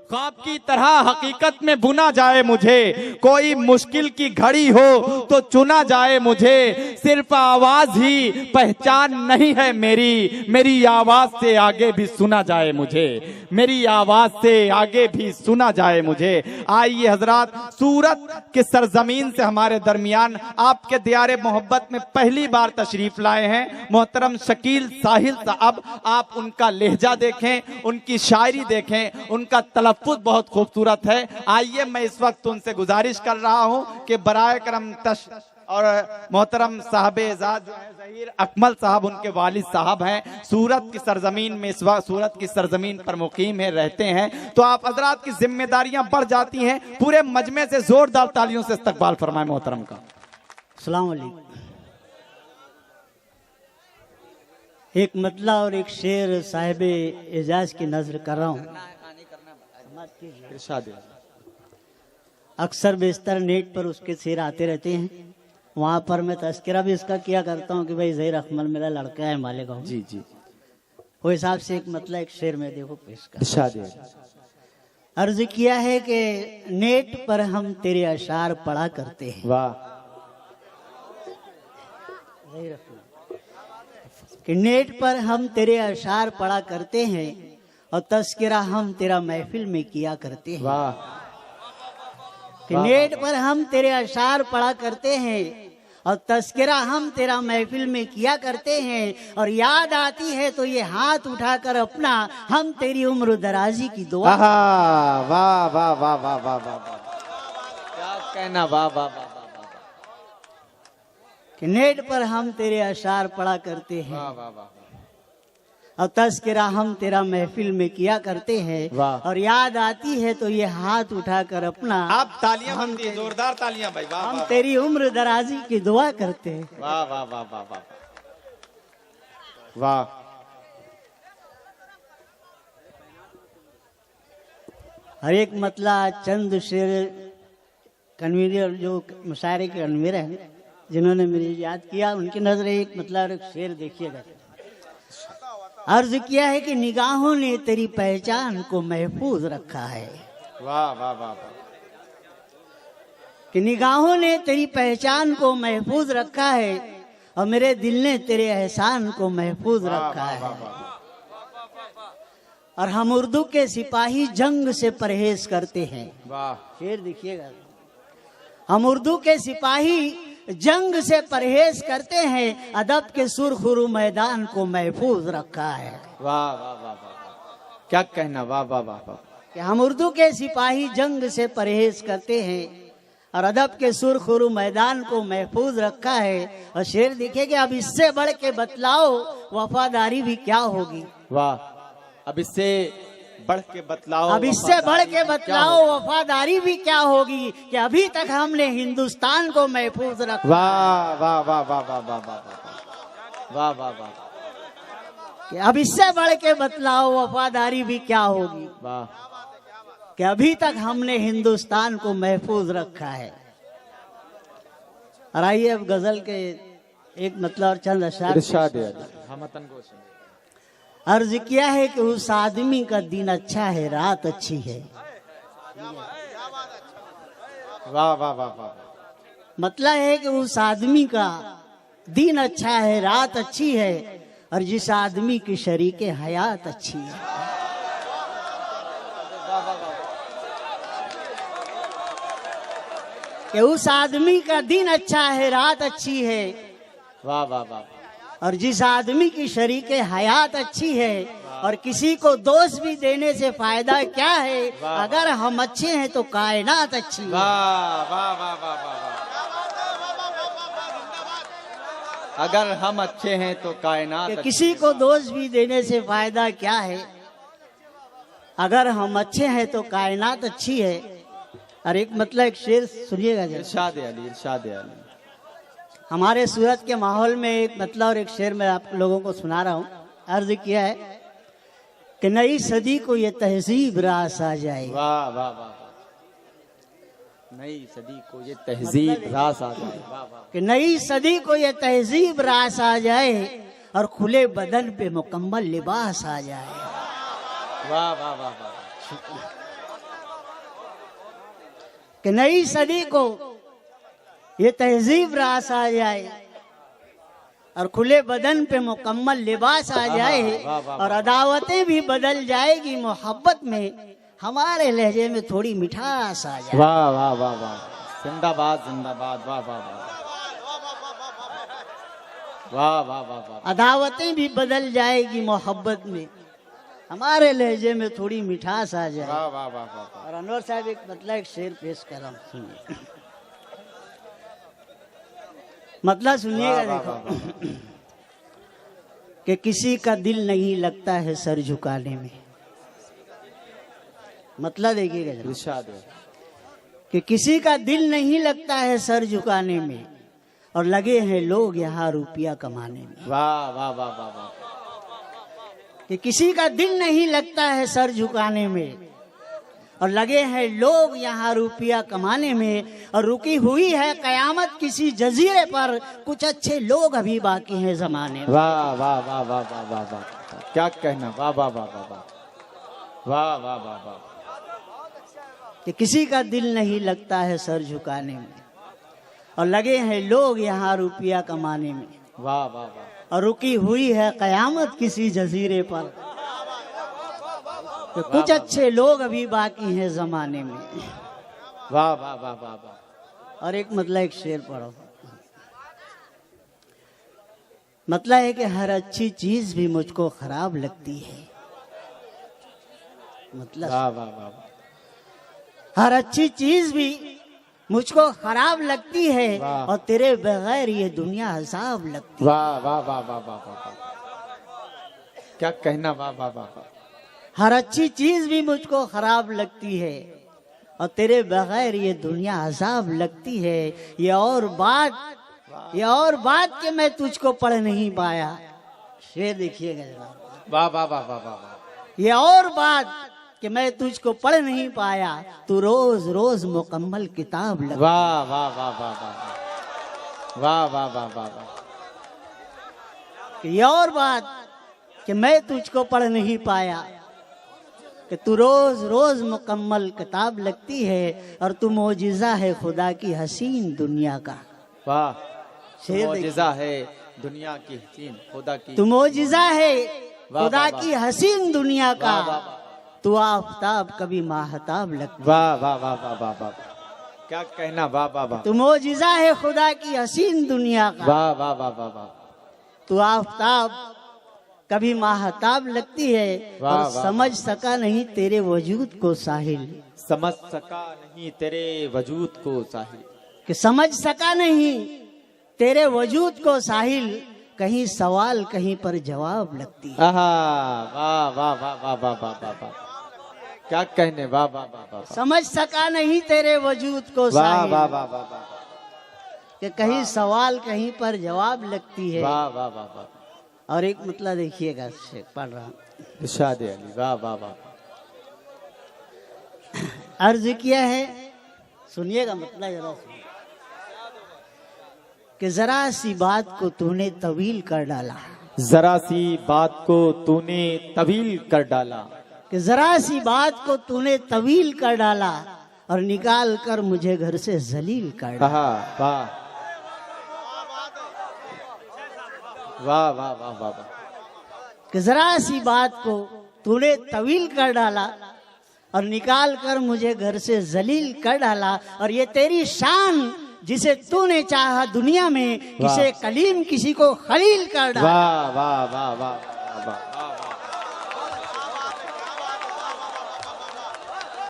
ख्वाब की तरह हकीकत में बुना जाए मुझे, कोई मुश्किल की घड़ी हो तो चुना जाए मुझे। सिर्फ आवाज ही पहचान नहीं है मेरी, मेरी आवाज से आगे भी सुना जाए मुझे, मेरी आवाज से आगे भी सुना जाए मुझे। आइए हजरात, सूरत के सरजमीन से हमारे दरमियान आपके दियारे मोहब्बत में पहली बार तशरीफ लाए हैं मोहतरम शकील साहिल साहब। आप उनका लहजा देखें, उनकी शायरी देखें, उनका तलफ़्फ़ुज़ बहुत खूबसूरत है। आइए मैं इस वक्त उनसे गुजारिश कर रहा हूं कि बराए करम और मोहतरम साहब-ए-ज़ाद जो है ज़हीर अकमल साहब, उनके वालिद साहब हैं, सूरत की सरजमीन में इस वक्त सूरत की सरजमीन पर मुकीम है, रहते हैं। तो आप हजरात की जिम्मेदारियां बढ़ जाती हैं। पूरे मजमे से जोरदार तालियों से इस्तकबाल फरमाए मोहतरम का। अस्सलाम वालेकुम। एक मतला और एक शेर साहिब-ए-एजाज की नजर कर रहा हूँ। अक्सर बेशतर नेट पर उसके शेर आते रहते हैं, वहाँ पर मैं तस्करा भी इसका किया करता हूँ कि भाई ज़हीर अकमल मेरा लड़का है मालेगांव। जी जी, वो हिसाब से एक मतलब एक शेर में देखो पेश कर। अर्ज किया है कि नेट पर हम तेरे अशार पढ़ा करते हैं। वाह। कि नेट पर हम तेरे अशार पढ़ा करते हैं और तस्करा हम तेरा महफिल में किया करते हैं। वाह। कि नेट पर हम तेरे अशार पढ़ा करते हैं और तस्करा हम तेरा महफिल में किया करते हैं, और याद आती है तो ये हाथ उठाकर अपना हम तेरी उम्र दराजी की दुआ। वाह वाह वाह वाह वाह वाह वाह, क्या कहना, वाह वाह वाह वाह। कि नेट पर हम तेरे अशार पढ़ा करते हैं वाह वाह वाह, और तस्करा हम तेरा महफिल में किया करते हैं, और याद आती है तो ये हाथ उठाकर अपना आप तालियां बनती है, जोरदार तालियां भाई। वाह, हम तेरी उम्र दराजी की दुआ करते हैं। वाह वाह वाह वाह वाह वाह। हर एक मतला चंद शेर कन्वीनर जो मुशायरे के कन्वीनर हैं जिन्होंने मुझे याद किया, उनकी नजर एक मतलब एक शेर देखिएगा। अर्ज किया है कि निगाहों ने तेरी पहचान को महफूज रखा है। वाह वाह वाह। कि निगाहों ने तेरी पहचान को महफूज रखा है और मेरे दिल ने तेरे एहसान को महफूज रखा है। और हम उर्दू के सिपाही जंग से परहेज करते हैं। वाह। शेर देखिएगा। हम उर्दू के सिपाही जंग से परहेज करते हैं, अदब के सुरखुरू मैदान को महफूज रखा है। वाह वाह वाह वाह, क्या कहना, वाह वाह वाह वाह। कि हम उर्दू के सिपाही जंग से परहेज करते हैं और अदब के सुरखुरू मैदान को महफूज रखा है। और शेर देखेंगे, अब इससे बढ़ के बतलाओ वफादारी भी क्या होगी। वाह, अब इससे बढ़ के बतलाओ, अब इससे बढ़ के बतलाओ वफादारी भी क्या होगी, कि अभी तक हमने हिंदुस्तान को महफूज रखा। वाह वाह वाह वाह वाह वाह वाह वाह वाह वाह। कि अब इससे बढ़ के बतलाओ वफादारी भी क्या होगी। वाह। कि अभी तक हमने हिंदुस्तान को महफूज रखा है। और आइए अब गजल के एक मतलब और चंद अशार अर्ज किया है कि उस आदमी का दिन अच्छा है, रात अच्छी है। वाह वाह वाह वाह। मतलब है कि उस आदमी का दिन अच्छा है, रात अच्छी है, और जिस आदमी की शरीके हयात अच्छी है। कि उस आदमी का दिन अच्छा है, रात अच्छी है। वाह वाह वाह। और जिस आदमी की शरीके हयात अच्छी है, और किसी को दोष भी देने से फायदा क्या है, अगर हम अच्छे हैं तो कायनात अच्छी है। वाह वाह वाह वाह वाह। अगर हम अच्छे हैं तो कायनात। किसी को दोष भी देने से फायदा क्या है, अगर हम अच्छे हैं तो कायनात अच्छी है। और एक मतलब एक शेर सुनिएगा। इरशाद अली, इरशाद अली। हमारे सूरत के माहौल में एक मतलब और एक शेर मैं आप लोगों को सुना रहा हूँ। अर्ज किया है कि नई सदी को ये तहजीब रास आ जाए। वाह वाह वाह। नई सदी को ये तहजीब रास आ जाए। वाह वाह। कि नई सदी को ये तहजीब रास आ जाए और खुले बदन पे मुकम्मल लिबास आ जाए। वाह वाह वाह वाह। कि नई सदी को ये तहजीब रास आ जाए और खुले बदन पे मुकम्मल लिबास आ जाए और अदावतें भी बदल जाएगी मोहब्बत में, हमारे लहजे में थोड़ी मिठास आ जाए। वाह वाह वाह वाह, जिंदाबाद जिंदाबाद, वाह वाह वाह वाह वाह वाह वाह। अदावतें भी बदल जाएगी मोहब्बत में, हमारे लहजे में थोड़ी मिठास आ जाए। वाह वाह वाह वाह। और अनवर साहब एक मतलब एक शेर पेश कर रहा हूँ, सुनिए। मतलब सुनिएगा, देखो कि किसी का दिल नहीं लगता है सर झुकाने में। मतलब देखिएगा जरा, इरशाद है कि किसी का दिल नहीं लगता है सर झुकाने में और लगे हैं लोग यहाँ रुपया कमाने में। वाह वाह वाह वाह वाह। कि किसी का दिल नहीं लगता है सर झुकाने में और लगे हैं लोग यहाँ रुपया कमाने में, और रुकी हुई है कयामत किसी जजीरे पर, कुछ अच्छे लोग अभी बाकी हैं जमाने में। वाह वाह वाह वाह वाह वाह वाह, क्या कहना, वाह वाह वाह वाह वाह वाह वाह वाह वाह। कि किसी का दिल नहीं लगता है सर झुकाने में और लगे हैं लोग यहाँ रुपया कमाने में, वाह वाह वाह। और रुकी हुई है कयामत किसी जजीरे पर, तो कुछ अच्छे लोग अभी बाकी हैं जमाने में। वाह वाह वाह वाह वाह। और एक मतलब एक शेर पढ़ो। मतलब है कि हर अच्छी चीज भी मुझको खराब लगती है। मतलब वाह वाह वाह। हर अच्छी चीज भी मुझको खराब लगती है और तेरे बगैर ये दुनिया अजाब लगती है। वाह वाह वाह वाह वाह वाह, क्या कहना, वाह वाह वाह वाह। हर अच्छी चीज भी मुझको खराब लगती है और तेरे बगैर ये दुनिया अजाब लगती है। ये और बात कि मैं तुझको पढ़ नहीं पाया। शेर देखिएगा जरा। वाह वाह वाह वाह वाह। ये और बात कि मैं तुझको पढ़ नहीं पाया, तू रोज रोज मुकम्मल किताब लग। वाह वाह वाह वाह वाह वाह वाह वाह वाह वाह। ये और बात कि मैं तुझको पढ़ नहीं पाया कि तू रोज रोज मुकम्मल किताब लगती है, और तू मौजिज़ा है खुदा की हसीन दुनिया का। वाह, शेर मौजिज़ा है दुनिया की हसीन खुदा की। तू मौजिज़ा है खुदा की हसीन दुनिया का, तू आफताब कभी माहताब लगती। वाह वाह वाह वाह वाह वाह, क्या कहना, वाह वाह वाह। तू मौजिज़ा है खुदा की हसीन दुनिया का, वाह वाह वाह वाह वाह। तू आफताब कभी माहताब लगती है, और समझ सका नहीं तेरे वजूद को साहिल। समझ सका नहीं तेरे वजूद को साहिल। कि समझ सका नहीं तेरे वजूद को साहिल, कहीं सवाल कहीं पर जवाब लगती है। वाह वाह वाह वाह वाह वाह वाह वाह, क्या कहने, वाह वाह वाह वाह। समझ सका नहीं तेरे वजूद को साहिल, वाह वाह वाह वाह। कि कहीं सवाल कहीं पर जवाब लगती है। वाह वाह वाह वाह। और एक मतलब देखिएगा, पढ़ रहा हूँ। इरशाद अली, वाह वाह वाह। अर्ज किया है, सुनिएगा मतलब जरा सुनिए, कि जरा सी बात को तूने तवील कर डाला। जरा सी बात को तूने तवील कर डाला। कि जरा सी बात को तूने तवील कर डाला और निकाल कर मुझे घर से जलील कर डाला। वाह वाह वाह वाह वाह वाह। कि जरा सी बात को तूने तवील कर डाला और निकाल कर मुझे घर से जलील कर डाला, और ये तेरी शान जिसे तूने चाहा दुनिया में, किसे कलीम किसी को खलील कर डाला। वाह वाह वाह वाह वाह।